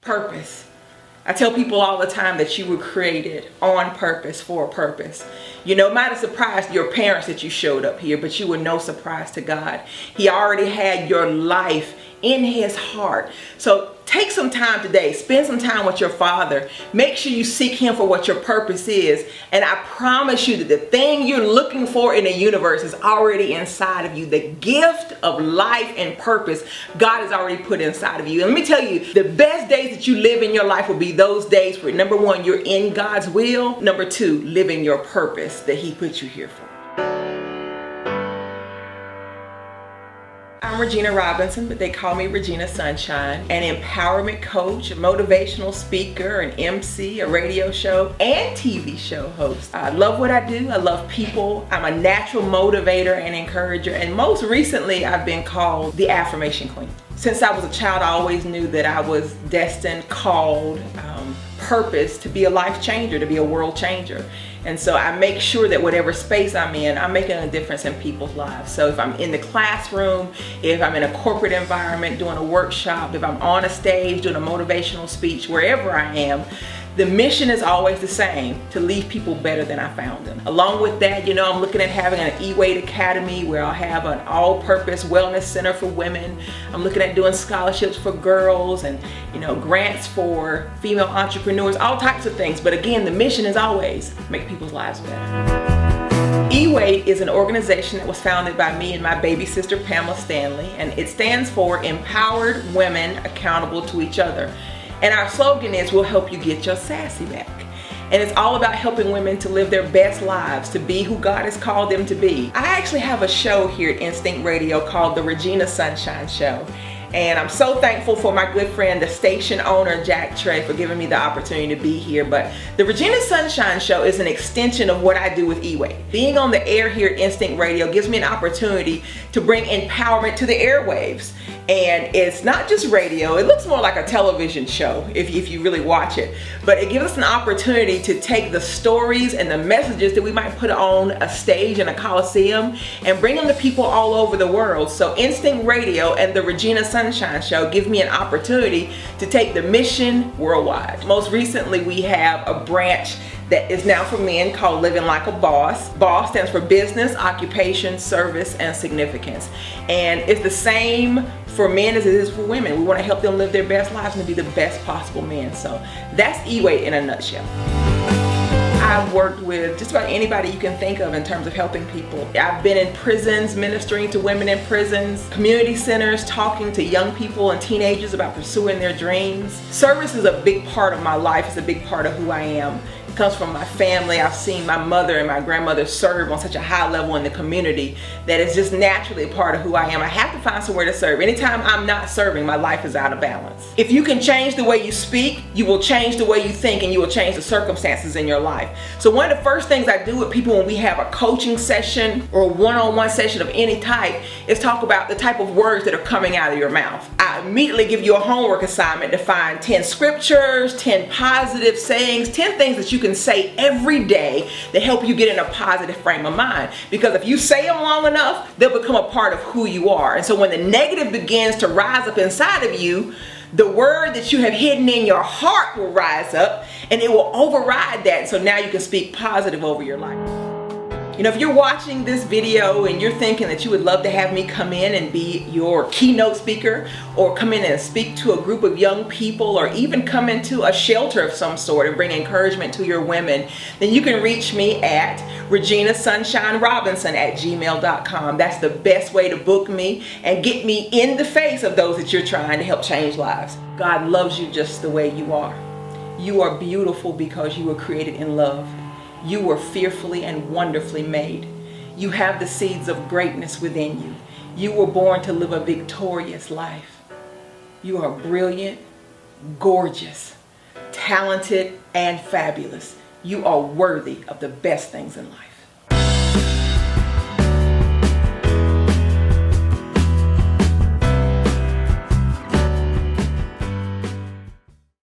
Purpose. I tell people all the time that you were created on purpose for a purpose. You know, it might have surprised your parents that you showed up here, but you were no surprise to God. He already had your life in His heart. So take some time today, spend some time with your Father. Make sure you seek Him for what your purpose is. And I promise you that the thing you're looking for in the universe is already inside of you. The gift of life and purpose, God has already put inside of you. And let me tell you, the best days that you live in your life will be those days where, number one, you're in God's will. Number two, living your purpose that He put you here for. I'm Regina Robinson, but they call me Regina Sunshine, an empowerment coach, a motivational speaker, an MC, a radio show, and TV show host. I love what I do. I love people. I'm a natural motivator and encourager, and most recently I've been called the Affirmation Queen. Since I was a child, I always knew that I was destined, called, purpose to be a life changer, to be a world changer. And so I make sure that whatever space I'm in, I'm making a difference in people's lives. So if I'm in the classroom, if I'm in a corporate environment doing a workshop, if I'm on a stage doing a motivational speech, wherever I am, the mission is always the same: to leave people better than I found them. Along with that, you know, I'm looking at having an EWATE Academy where I'll have an all-purpose wellness center for women. I'm looking at doing scholarships for girls and, you know, grants for female entrepreneurs, all types of things. But again, the mission is always make people's lives better. EWATE is an organization that was founded by me and my baby sister Pamela Stanley, and it stands for Empowered Women Accountable to Each Other. And our slogan is, we'll help you get your sassy back. And it's all about helping women to live their best lives, to be who God has called them to be. I actually have a show here at Instinct Radio called the Regina Sunshine Show. And I'm so thankful for my good friend, the station owner, Jack Trey, for giving me the opportunity to be here. But the Regina Sunshine Show is an extension of what I do with EWATE. Being on the air here at Instinct Radio gives me an opportunity to bring empowerment to the airwaves. And it's not just radio, it looks more like a television show if you really watch it. But it gives us an opportunity to take the stories and the messages that we might put on a stage in a coliseum and bring them to people all over the world. So Instinct Radio and the Regina Sunshine Show give me an opportunity to take the mission worldwide. Most recently, we have a branch that is now for men called Living Like a Boss. BOSS stands for Business, Occupation, Service, and Significance. And it's the same for men as it is for women. We want to help them live their best lives and to be the best possible men. So that's EWATE in a nutshell. I've worked with just about anybody you can think of in terms of helping people. I've been in prisons, ministering to women in prisons, community centers, talking to young people and teenagers about pursuing their dreams. Service is a big part of my life. It's a big part of who I am. It comes from my family. I've seen my mother and my grandmother serve on such a high level in the community that it's just naturally a part of who I am. I have to find somewhere to serve. Anytime I'm not serving, my life is out of balance. If you can change the way you speak, you will change the way you think, and you will change the circumstances in your life. So one of the first things I do with people when we have a coaching session or a one-on-one session of any type is talk about the type of words that are coming out of your mouth. I immediately give you a homework assignment to find 10 scriptures, 10 positive sayings, 10 things that you can say every day that help you get in a positive frame of mind. Because if you say them long enough, they'll become a part of who you are. And so when the negative begins to rise up inside of you, the word that you have hidden in your heart will rise up and it will override that. So now you can speak positive over your life. You know, if you're watching this video and you're thinking that you would love to have me come in and be your keynote speaker, or come in and speak to a group of young people, or even come into a shelter of some sort and bring encouragement to your women, then you can reach me at reginasunshine.robinson@gmail.com. That's the best way to book me and get me in the face of those that you're trying to help change lives. God loves you just the way you are. You are beautiful because you were created in love. You were fearfully and wonderfully made. You have the seeds of greatness within you. You were born to live a victorious life. You are brilliant, gorgeous, talented, and fabulous. You are worthy of the best things in life.